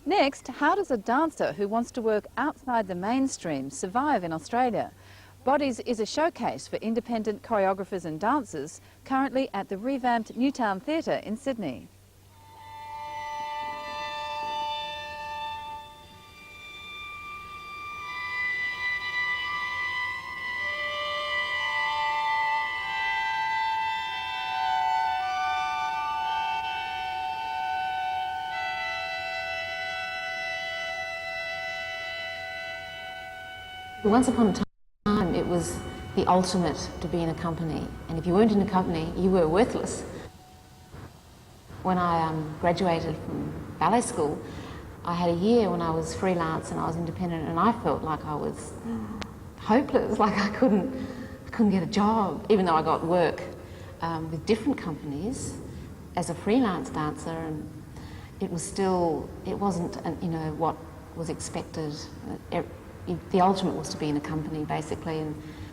Next, how does a dancer who wants to work outside the mainstream survive in Australia? Bodies is a showcase for independent choreographers and dancers, currently at the revamped Newtown Theatre in Sydney. Once upon a time, it was the ultimate to be in a company, and if you weren't in a company, you were worthless. When I graduated from ballet school, I had a year when I was freelance and I was independent, and I felt like I was hopeless, like I couldn't get a job, even though I got work with different companies as a freelance dancer, and it wasn't what was expected. The ultimate was to be in a company, basically,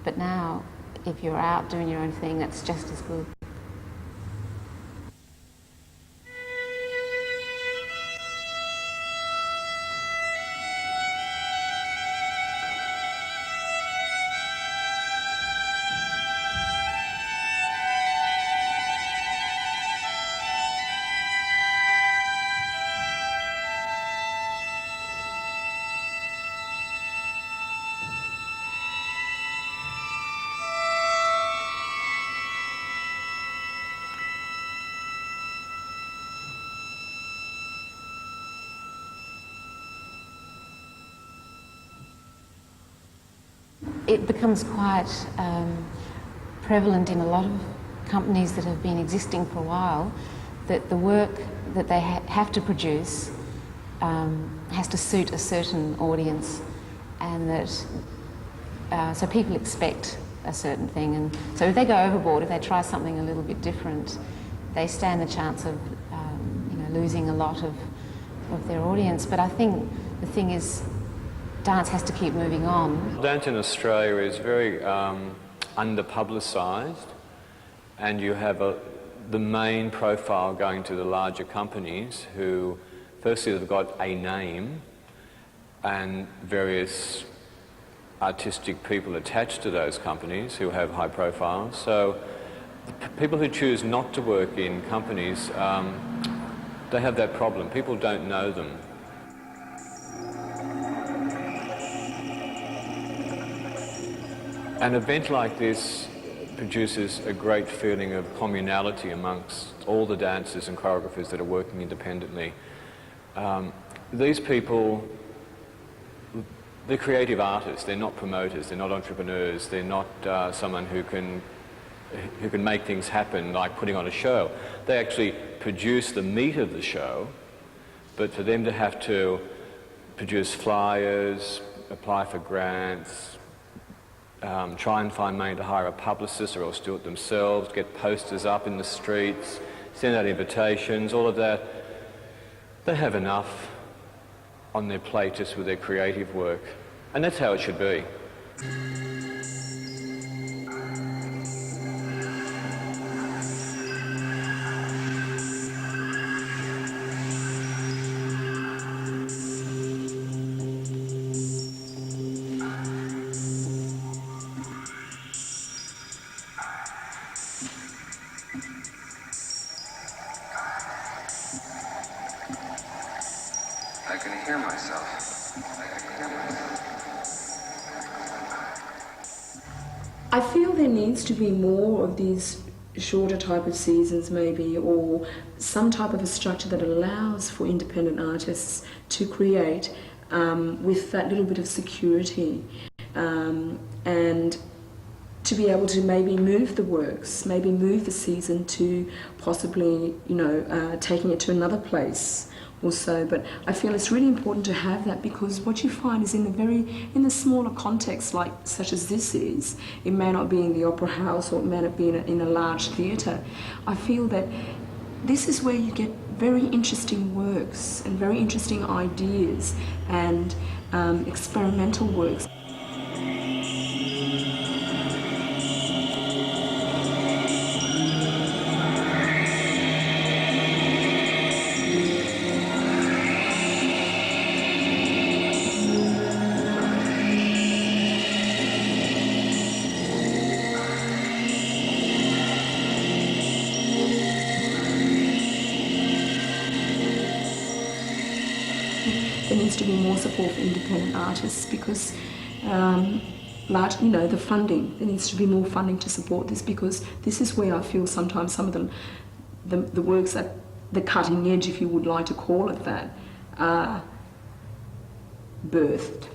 but now, if you're out doing your own thing, that's just as good. It becomes quite prevalent in a lot of companies that have been existing for a while, that the work that they have to produce has to suit a certain audience, and that so people expect a certain thing, and so if they go overboard, if they try something a little bit different, they stand the chance of losing a lot of their audience. But I think the thing is, dance has to keep moving on. Dance in Australia is very under-publicised, and you have the main profile going to the larger companies who, firstly, have got a name and various artistic people attached to those companies who have high profiles. So the people who choose not to work in companies, they have that problem. People don't know them. An event like this produces a great feeling of communality amongst all the dancers and choreographers that are working independently. These people, they're creative artists, they're not promoters, they're not entrepreneurs, they're not someone who can make things happen like putting on a show. They actually produce the meat of the show, but for them to have to produce flyers, apply for grants, try and find money to hire a publicist or else do it themselves, get posters up in the streets, send out invitations, all of that. They have enough on their plate just with their creative work. And that's how it should be. I can hear myself. I feel there needs to be more of these shorter type of seasons maybe, or some type of a structure that allows for independent artists to create with that little bit of security, and to be able to maybe move the works, maybe move the season to possibly, taking it to another place or so. But I feel it's really important to have that, because what you find is in the smaller context, like such as this is, it may not be in the opera house or it may not be in a large theatre. I feel that this is where you get very interesting works and very interesting ideas and experimental works. there needs to be more support for independent artists because the funding, there needs to be more funding to support this, because this is where I feel sometimes some of the works at the cutting edge, if you would like to call it that, are birthed.